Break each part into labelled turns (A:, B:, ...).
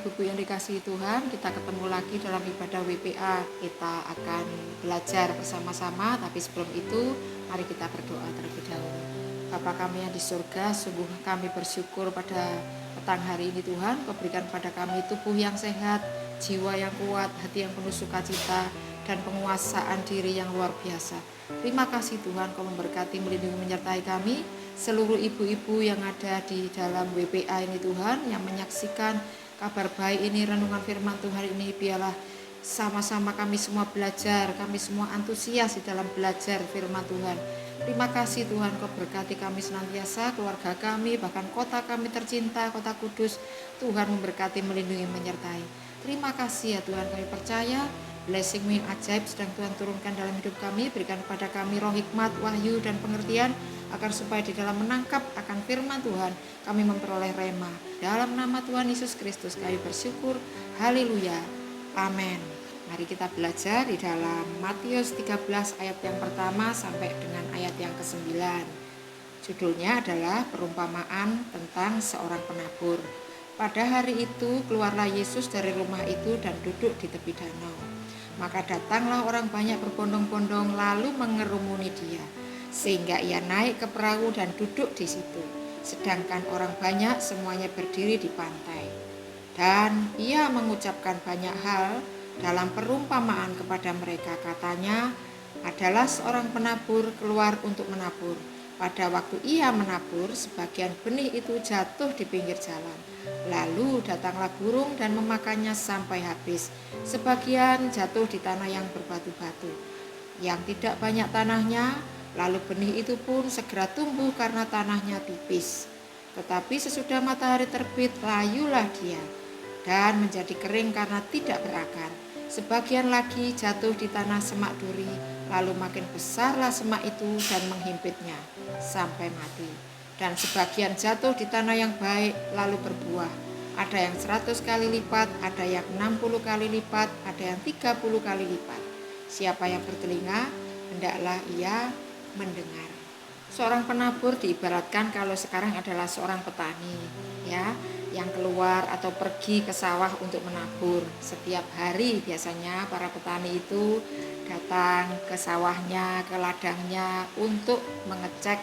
A: ibuku yang dikasihi Tuhan, kita ketemu lagi dalam ibadah WPA. Kita akan belajar bersama-sama, tapi sebelum itu mari kita berdoa terlebih dahulu. Bapa kami yang di surga, sungguh kami bersyukur pada petang hari ini Tuhan. Kau berikan pada kami tubuh yang sehat, jiwa yang kuat, hati yang penuh sukacita, dan penguasaan diri yang luar biasa. Terima kasih Tuhan, Kau memberkati, melindungi, menyertai kami, seluruh ibu-ibu yang ada di dalam WPA ini Tuhan, yang menyaksikan kabar baik ini, renungan firman Tuhan ini. Biarlah sama-sama kami semua belajar, kami semua antusias di dalam belajar firman Tuhan. Terima kasih Tuhan, Kau berkati kami senantiasa, keluarga kami, bahkan kota kami tercinta, kota kudus. Tuhan memberkati, melindungi, menyertai. Terima kasih ya Tuhan, kami percaya blessing yang ajaib sedang Tuhan turunkan dalam hidup kami. Berikan kepada kami roh hikmat, wahyu, dan pengertian, agar supaya di dalam menangkap akan firman Tuhan kami memperoleh rema. Dalam nama Tuhan Yesus Kristus kami bersyukur. Haleluya. Amin. Mari kita belajar di dalam Matius 13 ayat yang pertama sampai dengan ayat yang ke-9. Judulnya adalah perumpamaan tentang seorang penabur. Pada hari itu keluarlah Yesus dari rumah itu dan duduk di tepi danau. Maka datanglah orang banyak berbondong-bondong lalu mengerumuni dia, sehingga ia naik ke perahu dan duduk di situ. Sedangkan orang banyak semuanya berdiri di pantai. Dan ia mengucapkan banyak hal dalam perumpamaan kepada mereka. Katanya, adalah seorang penabur keluar untuk menabur. Pada waktu ia menabur, sebagian benih itu jatuh di pinggir jalan. Lalu datanglah burung dan memakannya sampai habis. Sebagian jatuh di tanah yang berbatu-batu, yang tidak banyak tanahnya. Lalu benih itu pun segera tumbuh karena tanahnya tipis. Tetapi sesudah matahari terbit, layulah dia dan menjadi kering karena tidak berakar. Sebagian lagi jatuh di tanah semak duri, lalu makin besarlah semak itu dan menghimpitnya sampai mati. Dan sebagian jatuh di tanah yang baik, lalu berbuah. Ada yang 100 kali lipat, ada yang 60 kali lipat, ada yang 30 kali lipat. Siapa yang bertelinga, hendaklah ia mendengar. Seorang penabur diibaratkan kalau sekarang adalah seorang petani, ya, yang keluar atau pergi ke sawah untuk menabur. Setiap hari biasanya para petani itu datang ke sawahnya, ke ladangnya untuk mengecek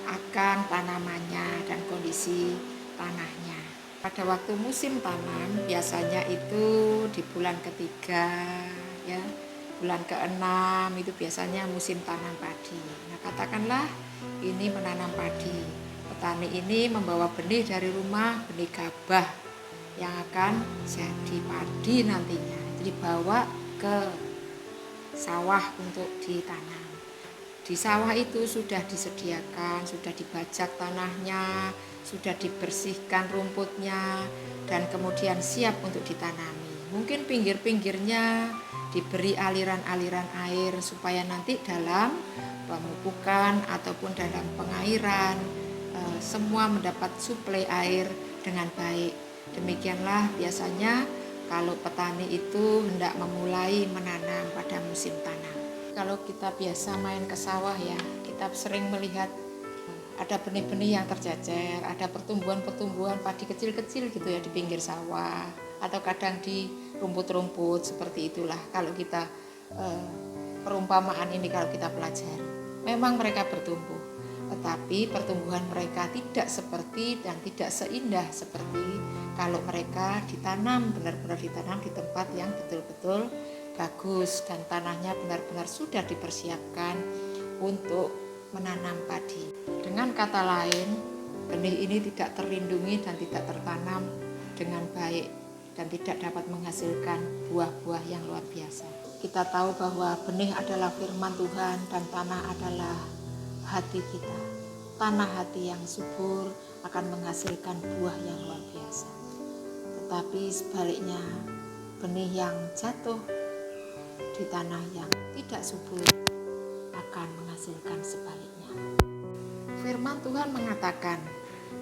A: akan tanamannya dan kondisi tanahnya. Pada waktu musim tanam biasanya itu di bulan ketiga, ya, bulan ke-6 itu biasanya musim tanam padi. Nah, katakanlah ini menanam padi. Petani ini membawa benih dari rumah, benih gabah yang akan jadi padi nantinya. Jadi dibawa ke sawah untuk ditanam. Di sawah itu sudah disediakan, sudah dibajak tanahnya, sudah dibersihkan rumputnya, dan kemudian siap untuk ditanami. Mungkin pinggir-pinggirnya diberi aliran-aliran air supaya nanti dalam pemupukan ataupun dalam pengairan semua mendapat suplai air dengan baik. Demikianlah biasanya kalau petani itu hendak memulai menanam pada musim tanam. Kalau kita biasa main ke sawah ya, kita sering melihat ada benih-benih yang tercecer, ada pertumbuhan-pertumbuhan padi kecil-kecil gitu ya di pinggir sawah, atau kadang di rumput-rumput. Seperti itulah kalau kita perumpamaan ini kalau kita pelajari. Memang mereka bertumbuh, tetapi pertumbuhan mereka tidak seperti dan tidak seindah seperti kalau mereka ditanam, benar-benar ditanam di tempat yang betul-betul bagus dan tanahnya benar-benar sudah dipersiapkan untuk menanam padi. Dengan kata lain, benih ini tidak terlindungi dan tidak tertanam dengan baik dan tidak dapat menghasilkan buah-buah yang luar biasa. Kita tahu bahwa benih adalah firman Tuhan dan tanah adalah hati kita. Tanah hati yang subur akan menghasilkan buah yang luar biasa. Tetapi sebaliknya, benih yang jatuh di tanah yang tidak subur akan menghasilkan sebaliknya. Firman Tuhan mengatakan,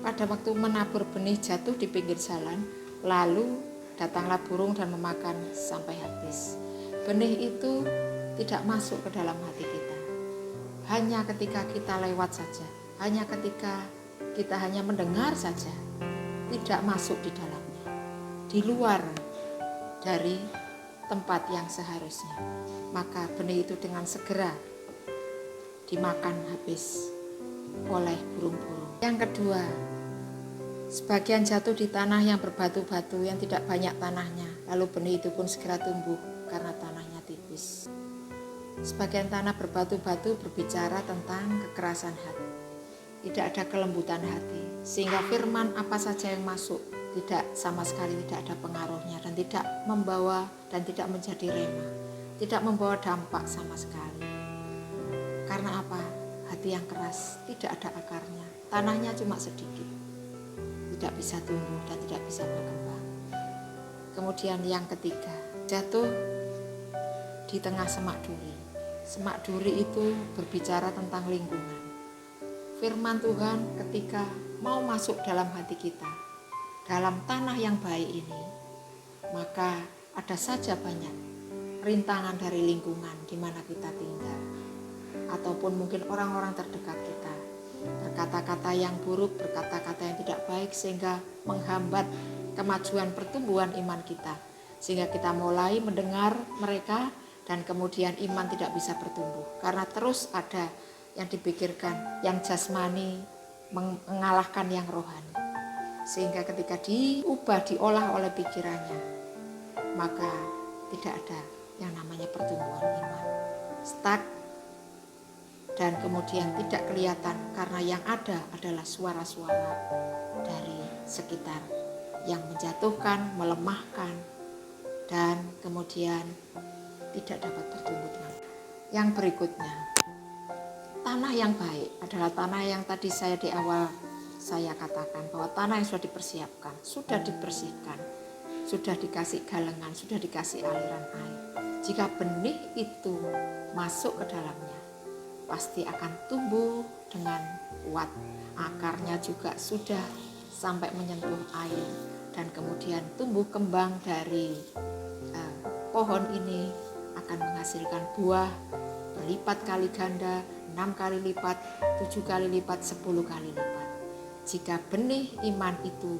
A: pada waktu menabur benih jatuh di pinggir jalan, lalu datanglah burung dan memakan sampai habis. Benih itu tidak masuk ke dalam hati kita. Hanya ketika kita lewat saja, hanya ketika kita hanya mendengar saja, tidak masuk di dalamnya. di luar dari tempat yang seharusnya, maka benih itu dengan segera dimakan habis oleh burung-burung. Yang kedua, sebagian jatuh di tanah yang berbatu-batu yang tidak banyak tanahnya, lalu benih itu pun segera tumbuh karena tanahnya tipis. Sebagian tanah berbatu-batu berbicara tentang kekerasan hati, tidak ada kelembutan hati, sehingga firman apa saja yang masuk tidak sama sekali tidak ada pengaruhnya dan tidak membawa dan tidak menjadi rema, tidak membawa dampak sama sekali. Karena apa? Hati yang keras, tidak ada akarnya, tanahnya cuma sedikit, tidak bisa tumbuh dan tidak bisa berkembang. Kemudian yang ketiga, jatuh di tengah semak duri. Semak duri itu berbicara tentang lingkungan. Firman Tuhan ketika mau masuk dalam hati kita, dalam tanah yang baik ini, maka ada saja banyak rintangan dari lingkungan di mana kita tinggal, ataupun mungkin orang-orang terdekat kita, berkata-kata yang buruk, berkata-kata yang tidak baik, sehingga menghambat kemajuan pertumbuhan iman kita, sehingga kita mulai mendengar mereka dan kemudian iman tidak bisa bertumbuh karena terus ada yang dipikirkan, yang jasmani mengalahkan yang rohani, sehingga ketika diubah, diolah oleh pikirannya, maka tidak ada yang namanya pertumbuhan iman, stuck, dan kemudian tidak kelihatan karena yang ada adalah suara-suara dari sekitar yang menjatuhkan, melemahkan, dan kemudian tidak dapat bertumbuh dengan. Yang berikutnya, tanah yang baik adalah tanah yang tadi saya di awal saya katakan bahwa tanah yang sudah dipersiapkan, sudah dibersihkan, sudah dikasih galengan, sudah dikasih aliran air. Jika benih itu masuk ke dalamnya, pasti akan tumbuh dengan kuat. Akarnya juga sudah sampai menyentuh air dan kemudian tumbuh kembang dari pohon ini akan menghasilkan buah berlipat kali ganda, 6 kali lipat, 7 kali lipat, 10 kali lipat. Jika benih iman itu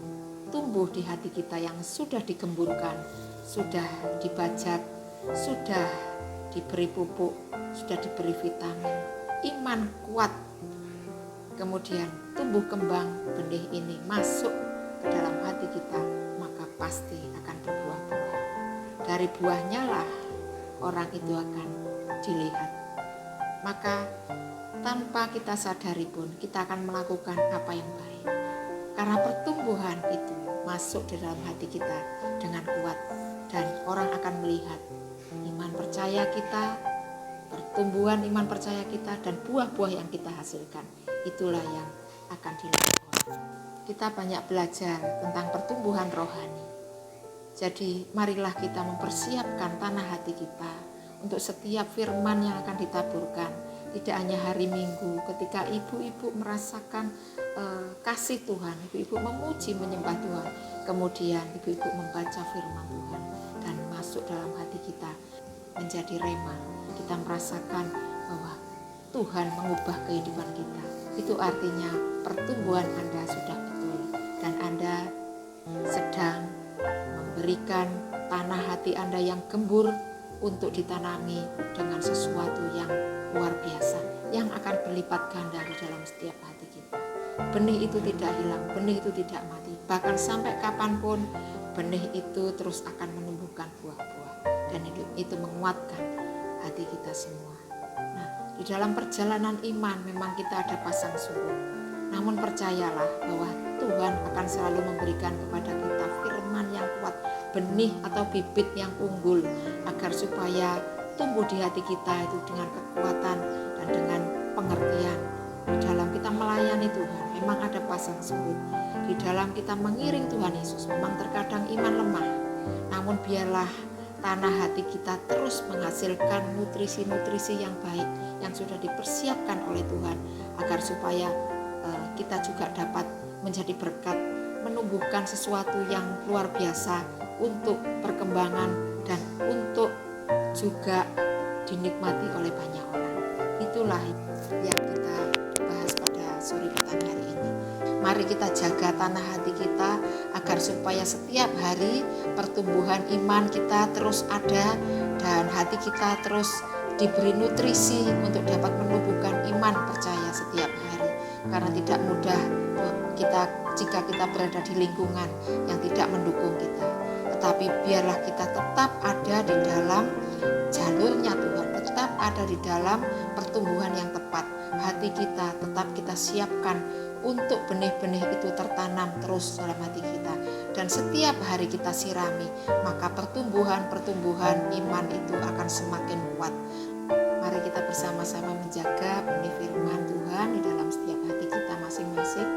A: tumbuh di hati kita yang sudah digemburkan, sudah dibajak, sudah diberi pupuk, sudah diberi vitamin, iman kuat, kemudian tumbuh kembang, benih ini masuk ke dalam hati kita, maka pasti akan berbuah-buah. Dari buahnya lah orang itu akan dilihat. Maka tanpa kita sadari pun kita akan melakukan apa yang baik, karena pertumbuhan itu masuk di dalam hati kita dengan kuat, dan orang akan melihat iman percaya kita, pertumbuhan iman percaya kita, dan buah-buah yang kita hasilkan. Itulah yang akan dilihat orang. Kita banyak belajar tentang pertumbuhan rohani. Jadi marilah kita mempersiapkan tanah hati kita untuk setiap firman yang akan ditaburkan. Tidak hanya hari Minggu ketika ibu-ibu merasakan kasih Tuhan, ibu-ibu memuji menyembah Tuhan, kemudian ibu-ibu membaca firman Tuhan dan masuk dalam hati kita menjadi rema. Kita merasakan bahwa Tuhan mengubah kehidupan kita. Itu artinya pertumbuhan Anda sudah betul dan Anda sedang memberikan tanah hati Anda yang gembur untuk ditanami dengan sesuatu yang luar biasa yang akan berlipat ganda di dalam setiap hati kita. Benih itu tidak hilang, benih itu tidak mati, bahkan sampai kapanpun benih itu terus akan menumbuhkan buah-buah, dan itu menguatkan hati kita semua. Nah, di dalam perjalanan iman memang kita ada pasang surut, namun percayalah bahwa Tuhan akan selalu memberikan kepada kita firman yang kuat, benih atau bibit yang unggul, agar supaya tumbuh di hati kita itu dengan kekuatan dan dengan pengertian. Di dalam kita melayani Tuhan memang ada pasang surut. Di dalam kita mengiring Tuhan Yesus memang terkadang iman lemah, namun biarlah tanah hati kita terus menghasilkan nutrisi-nutrisi yang baik yang sudah dipersiapkan oleh Tuhan, agar supaya kita juga dapat menjadi berkat, menumbuhkan sesuatu yang luar biasa untuk perkembangan dan untuk juga dinikmati oleh banyak orang. Itulah yang kita bahas pada sore petang hari ini. Mari kita jaga tanah hati kita agar supaya setiap hari pertumbuhan iman kita terus ada dan hati kita terus diberi nutrisi untuk dapat menumbuhkan iman percaya setiap hari. Karena tidak mudah jika kita berada di lingkungan yang tidak mendukung kita. Tetapi biarlah kita tetap ada di dalam jalurnya Tuhan, tetap ada di dalam pertumbuhan yang tepat. Hati kita tetap kita siapkan untuk benih-benih itu tertanam terus dalam hati kita. Dan setiap hari kita sirami, maka pertumbuhan iman itu akan semakin kuat. Mari kita bersama-sama menjaga benih firman Tuhan di dalam setiap hati kita masing-masing.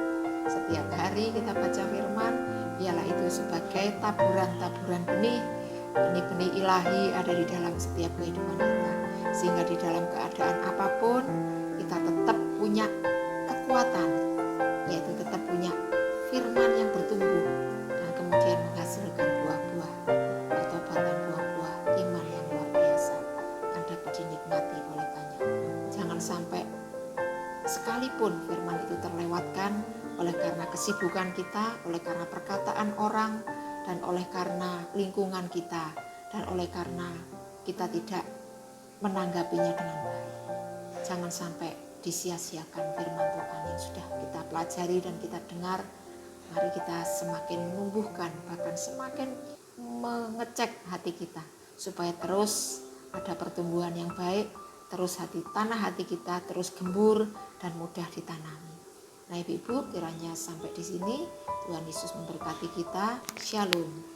A: Setiap hari kita baca firman, biarlah itu sebagai taburan-taburan benih ilahi ada di dalam setiap kehidupan kita. Sehingga di dalam keadaan apapun, kita tetap punya kekuatan, yaitu tetap punya firman yang bertumbuh dan kemudian menghasilkan buah-buah pertobatan, buah-buah iman yang luar biasa yang dapat dinikmati oleh banyak. Jangan sampai sekalipun firman itu terlewatkan oleh karena kesibukan kita, oleh karena perkataan orang, dan oleh karena lingkungan kita, dan oleh karena kita tidak menanggapinya dengan baik. Jangan sampai disia-siakan firman Tuhan yang sudah kita pelajari dan kita dengar. Mari kita semakin menumbuhkan, bahkan semakin mengecek hati kita, supaya terus ada pertumbuhan yang baik, terus tanah hati kita terus gembur dan mudah ditanami. Nah Ibu-ibu, kiranya sampai di sini Tuhan Yesus memberkati kita. Shalom.